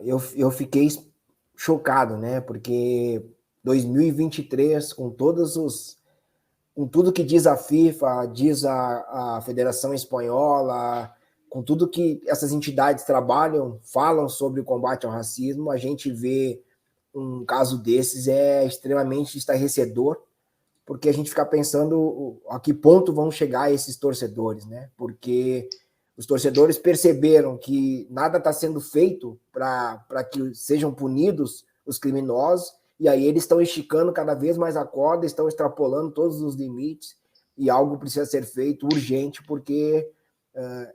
eu fiquei chocado, né? Porque 2023, com tudo que diz a FIFA, diz a Federação Espanhola, com tudo que essas entidades trabalham, falam sobre o combate ao racismo, a gente vê um caso desses é extremamente estarrecedor, porque a gente fica pensando a que ponto vão chegar esses torcedores, né? Porque os torcedores perceberam que nada está sendo feito para que sejam punidos os criminosos, e aí eles estão esticando cada vez mais a corda, estão extrapolando todos os limites, e algo precisa ser feito urgente, porque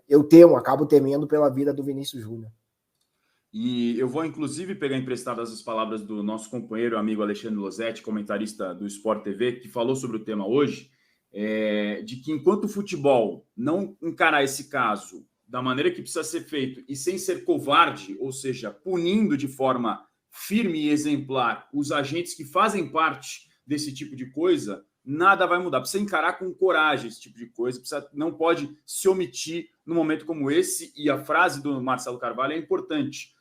eu acabo temendo pela vida do Vinícius Júnior. E eu vou, inclusive, pegar emprestadas as palavras do nosso companheiro, amigo Alexandre Losetti, comentarista do Sport TV, que falou sobre o tema hoje, de que enquanto o futebol não encarar esse caso da maneira que precisa ser feito e sem ser covarde, ou seja, punindo de forma firme e exemplar os agentes que fazem parte desse tipo de coisa, nada vai mudar. Precisa encarar com coragem esse tipo de coisa, não pode se omitir num momento como esse, e a frase do Marcelo Carvalho é importante,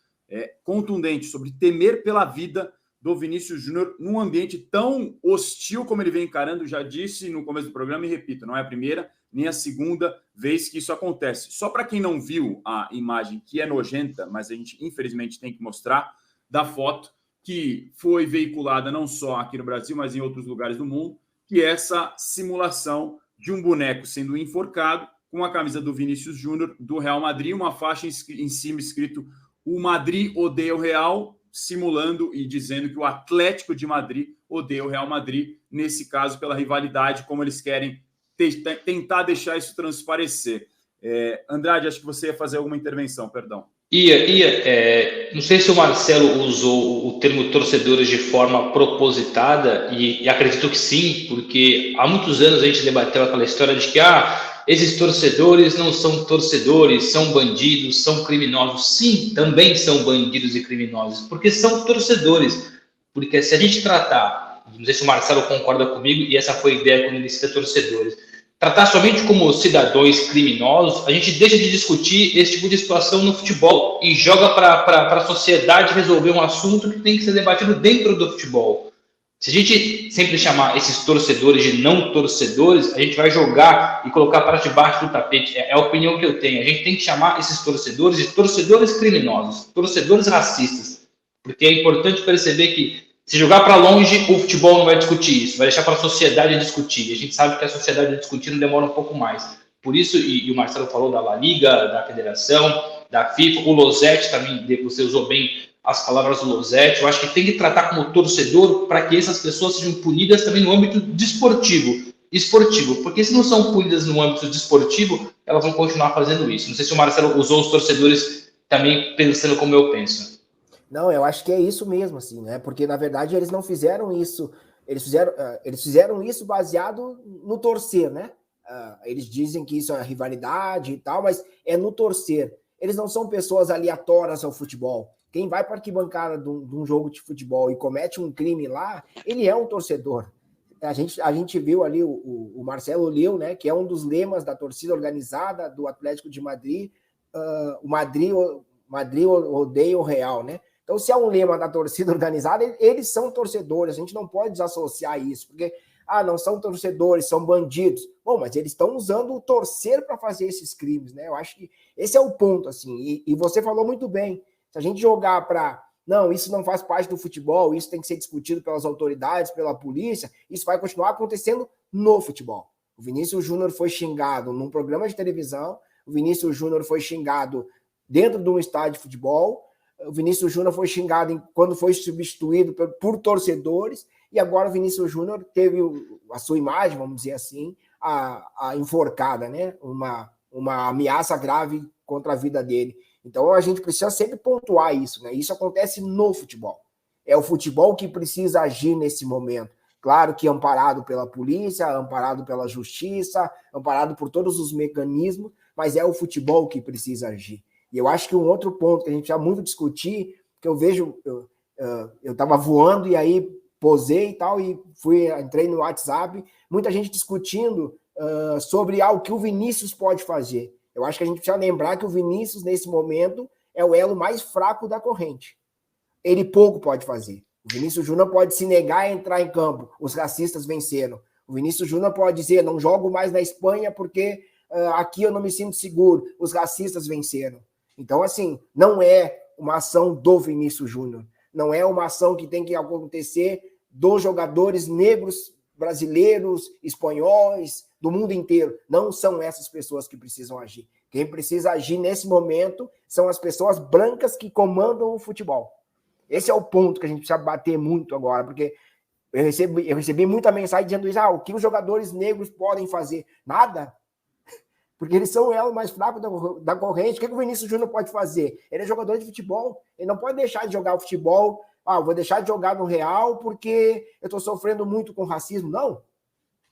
contundente, sobre temer pela vida do Vinícius Júnior num ambiente tão hostil como ele vem encarando. Já disse no começo do programa e repito, não é a primeira nem a segunda vez que isso acontece. Só para quem não viu a imagem, que é nojenta, mas a gente infelizmente tem que mostrar, da foto que foi veiculada não só aqui no Brasil, mas em outros lugares do mundo, que é essa simulação de um boneco sendo enforcado com a camisa do Vinícius Júnior do Real Madrid, uma faixa em cima escrito "O Madrid odeia o Real", simulando e dizendo que o Atlético de Madrid odeia o Real Madrid, nesse caso pela rivalidade, como eles querem tentar deixar isso transparecer. Andrade, acho que você ia fazer alguma intervenção, perdão. Não sei se o Marcelo usou o termo torcedores de forma propositada, e acredito que sim, porque há muitos anos a gente debateu aquela história de que esses torcedores não são torcedores, são bandidos, são criminosos. Sim, também são bandidos e criminosos, porque são torcedores. Porque se a gente tratar, não sei se o Marcelo concorda comigo, e essa foi a ideia quando ele cita torcedores, tratar somente como cidadãos criminosos, a gente deixa de discutir esse tipo de situação no futebol e joga para a sociedade resolver um assunto que tem que ser debatido dentro do futebol. Se a gente sempre chamar esses torcedores de não torcedores, a gente vai jogar e colocar para debaixo do tapete. É a opinião que eu tenho. A gente tem que chamar esses torcedores de torcedores criminosos, torcedores racistas, porque é importante perceber que se jogar para longe, o futebol não vai discutir isso, vai deixar para a sociedade discutir. E a gente sabe que a sociedade discutindo demora um pouco mais. Por isso, e o Marcelo falou da La Liga, da Federação, da FIFA, o Losetti também, você usou bem as palavras do Losetti. Eu acho que tem que tratar como torcedor para que essas pessoas sejam punidas também no âmbito esportivo, porque se não são punidas no âmbito desportivo, elas vão continuar fazendo isso. Não sei se o Marcelo usou os torcedores também pensando como eu penso. Não, eu acho que é isso mesmo, assim, né? Porque, na verdade, eles não fizeram isso, eles fizeram isso baseado no torcer, né? Eles dizem que isso é rivalidade e tal, mas é no torcer. Eles não são pessoas aleatórias ao futebol. Quem vai para a arquibancada de um jogo de futebol e comete um crime lá, ele é um torcedor. A gente viu ali o Marcelo leu, né? Que é um dos lemas da torcida organizada do Atlético de Madrid, o Madrid odeia o Real, né? Então, se é um lema da torcida organizada, eles são torcedores, a gente não pode desassociar isso, porque, não são torcedores, são bandidos. Bom, mas eles estão usando o torcer para fazer esses crimes, né? Eu acho que esse é o ponto, assim, e você falou muito bem, se a gente jogar para, não, isso não faz parte do futebol, isso tem que ser discutido pelas autoridades, pela polícia, isso vai continuar acontecendo no futebol. O Vinícius Júnior foi xingado num programa de televisão, o Vinícius Júnior foi xingado dentro de um estádio de futebol, o Vinícius Júnior foi xingado quando foi substituído por torcedores, e agora o Vinícius Júnior teve a sua imagem, vamos dizer assim, a enforcada, né? Uma ameaça grave contra a vida dele. Então a gente precisa sempre pontuar isso, né? Isso acontece no futebol. É o futebol que precisa agir nesse momento. Claro que amparado pela polícia, amparado pela justiça, amparado por todos os mecanismos, mas é o futebol que precisa agir. E eu acho que um outro ponto que a gente já muito discutir, que eu vejo, eu estava voando e aí posei e tal, e entrei no WhatsApp, muita gente discutindo sobre o que o Vinícius pode fazer. Eu acho que a gente precisa lembrar que o Vinícius, nesse momento, é o elo mais fraco da corrente. Ele pouco pode fazer. O Vinícius Júnior pode se negar a entrar em campo. Os racistas venceram. O Vinícius Júnior pode dizer, não jogo mais na Espanha porque aqui eu não me sinto seguro. Os racistas venceram. Então, assim, não é uma ação do Vinícius Júnior. Não é uma ação que tem que acontecer dos jogadores negros, brasileiros, espanhóis, do mundo inteiro. Não são essas pessoas que precisam agir. Quem precisa agir nesse momento são as pessoas brancas que comandam o futebol. Esse é o ponto que a gente precisa bater muito agora, porque eu recebi muita mensagem dizendo isso, o que os jogadores negros podem fazer? Nada. Porque eles são o elo mais fraco da corrente. O que o Vinícius Júnior pode fazer? Ele é jogador de futebol. Ele não pode deixar de jogar o futebol. Vou deixar de jogar no Real porque eu estou sofrendo muito com racismo. Não.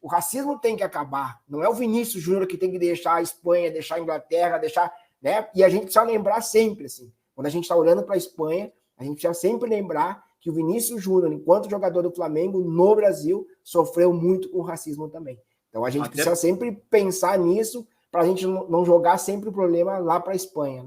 O racismo tem que acabar. Não é o Vinícius Júnior que tem que deixar a Espanha, deixar a Inglaterra, deixar... né? E a gente precisa lembrar sempre, assim, quando a gente está olhando para a Espanha, a gente precisa sempre lembrar que o Vinícius Júnior, enquanto jogador do Flamengo, no Brasil, sofreu muito com racismo também. Então a gente precisa sempre pensar nisso, para a gente não jogar sempre o problema lá para a Espanha, né?